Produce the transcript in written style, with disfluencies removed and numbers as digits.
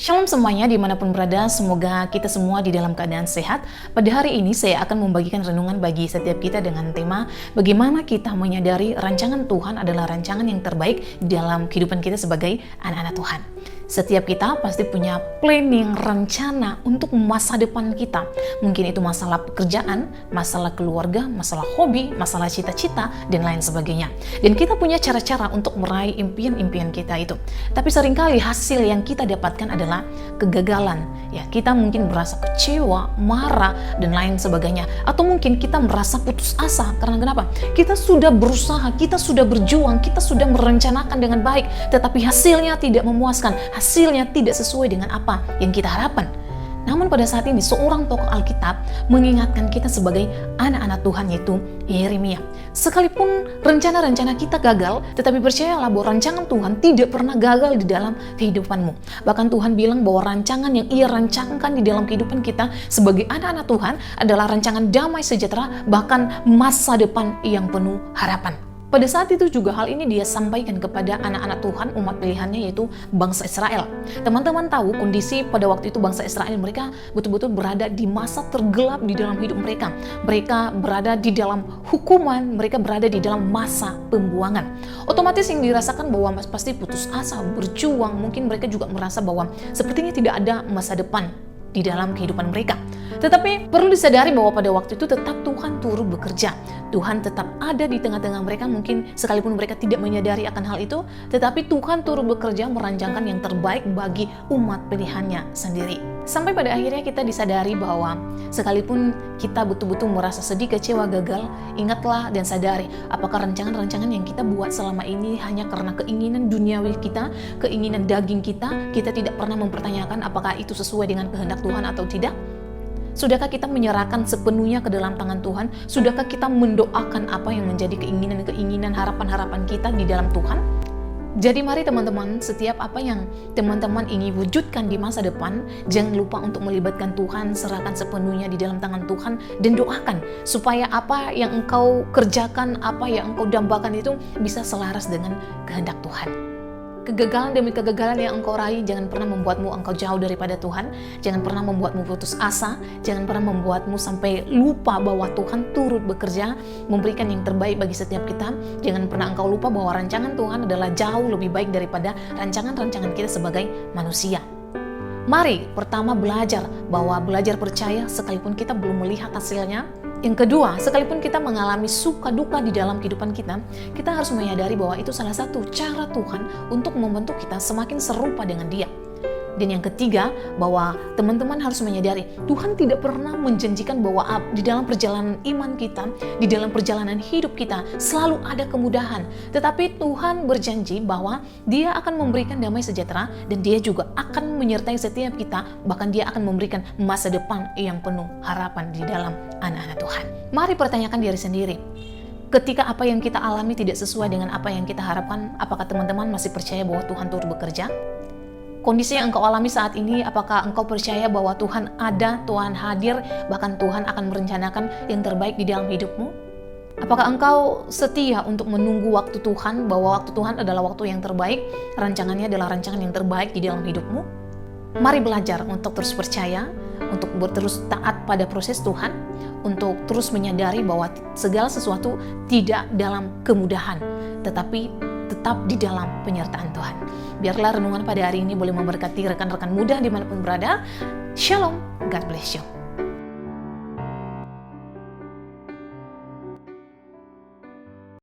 Shalom semuanya dimanapun berada, semoga kita semua di dalam keadaan sehat. Pada hari ini saya akan membagikan renungan bagi setiap kita dengan tema bagaimana kita menyadari rancangan Tuhan adalah rancangan yang terbaik dalam kehidupan kita sebagai anak-anak Tuhan. Setiap kita pasti punya planning, rencana untuk masa depan kita. Mungkin itu masalah pekerjaan, masalah keluarga, masalah hobi, masalah cita-cita, dan lain sebagainya. Dan kita punya cara-cara untuk meraih impian-impian kita itu. Tapi seringkali hasil yang kita dapatkan adalah kegagalan. Ya, kita mungkin merasa kecewa, marah, dan lain sebagainya. Atau mungkin kita merasa putus asa. Karena kenapa? Kita sudah berusaha, kita sudah berjuang, kita sudah merencanakan dengan baik, tetapi hasilnya tidak memuaskan. Hasilnya tidak sesuai dengan apa yang kita harapkan. Namun pada saat ini seorang tokoh Alkitab mengingatkan kita sebagai anak-anak Tuhan, yaitu Yeremia. Sekalipun rencana-rencana kita gagal, tetapi percayalah bahwa rancangan Tuhan tidak pernah gagal di dalam kehidupanmu. Bahkan Tuhan bilang bahwa rancangan yang ia rancangkan di dalam kehidupan kita sebagai anak-anak Tuhan adalah rancangan damai sejahtera, bahkan masa depan yang penuh harapan. Pada saat itu juga hal ini dia sampaikan kepada anak-anak Tuhan, umat pilihannya, yaitu bangsa Israel. Teman-teman tahu kondisi pada waktu itu bangsa Israel, mereka betul-betul berada di masa tergelap di dalam hidup mereka. Mereka berada di dalam hukuman, mereka berada di dalam masa pembuangan. Otomatis yang dirasakan bahwa pasti putus asa, berjuang, mungkin mereka juga merasa bahwa sepertinya tidak ada masa depan di dalam kehidupan mereka. Tetapi perlu disadari bahwa pada waktu itu tetap Tuhan turut bekerja. Tuhan tetap ada di tengah-tengah mereka, mungkin sekalipun mereka tidak menyadari akan hal itu, tetapi Tuhan turut bekerja merancangkan yang terbaik bagi umat pilihannya sendiri. Sampai pada akhirnya kita disadari bahwa sekalipun kita betul-betul merasa sedih, kecewa, gagal, ingatlah dan sadari apakah rancangan-rancangan yang kita buat selama ini hanya karena keinginan duniawi kita, keinginan daging kita tidak pernah mempertanyakan apakah itu sesuai dengan kehendak Tuhan atau tidak. Sudahkah kita menyerahkan sepenuhnya ke dalam tangan Tuhan? Sudahkah kita mendoakan apa yang menjadi keinginan-keinginan, harapan-harapan kita di dalam Tuhan? Jadi mari teman-teman, setiap apa yang teman-teman ingin wujudkan di masa depan, jangan lupa untuk melibatkan Tuhan, serahkan sepenuhnya di dalam tangan Tuhan, dan doakan supaya apa yang engkau kerjakan, apa yang engkau dambakan itu bisa selaras dengan kehendak Tuhan. Kegagalan demi kegagalan yang engkau raih jangan pernah membuatmu engkau jauh daripada Tuhan, jangan pernah membuatmu putus asa, jangan pernah membuatmu sampai lupa bahwa Tuhan turut bekerja memberikan yang terbaik bagi setiap kita. Jangan pernah engkau lupa bahwa rancangan Tuhan adalah jauh lebih baik daripada rancangan-rancangan kita sebagai manusia. Mari pertama belajar percaya sekalipun kita belum melihat hasilnya. Yang kedua, sekalipun kita mengalami suka duka di dalam kehidupan kita harus menyadari bahwa itu salah satu cara Tuhan untuk membentuk kita semakin serupa dengan Dia. Dan yang ketiga, bahwa teman-teman harus menyadari Tuhan tidak pernah menjanjikan bahwa di dalam perjalanan iman kita, di dalam perjalanan hidup kita selalu ada kemudahan. Tetapi Tuhan berjanji bahwa Dia akan memberikan damai sejahtera dan Dia juga akan menyertai setiap kita, bahkan Dia akan memberikan masa depan yang penuh harapan di dalam anak-anak Tuhan. Mari pertanyakan diri sendiri. Ketika apa yang kita alami tidak sesuai dengan apa yang kita harapkan, apakah teman-teman masih percaya bahwa Tuhan turut bekerja? Kondisi yang engkau alami saat ini, apakah engkau percaya bahwa Tuhan ada, Tuhan hadir, bahkan Tuhan akan merencanakan yang terbaik di dalam hidupmu? Apakah engkau setia untuk menunggu waktu Tuhan, bahwa waktu Tuhan adalah waktu yang terbaik, rancangannya adalah rancangan yang terbaik di dalam hidupmu? Mari belajar untuk terus percaya, untuk terus taat pada proses Tuhan, untuk terus menyadari bahwa segala sesuatu tidak dalam kemudahan, tetapi tetap di dalam penyertaan Tuhan. Biarlah renungan pada hari ini boleh memberkati rekan-rekan muda dimanapun berada. Shalom, God bless you.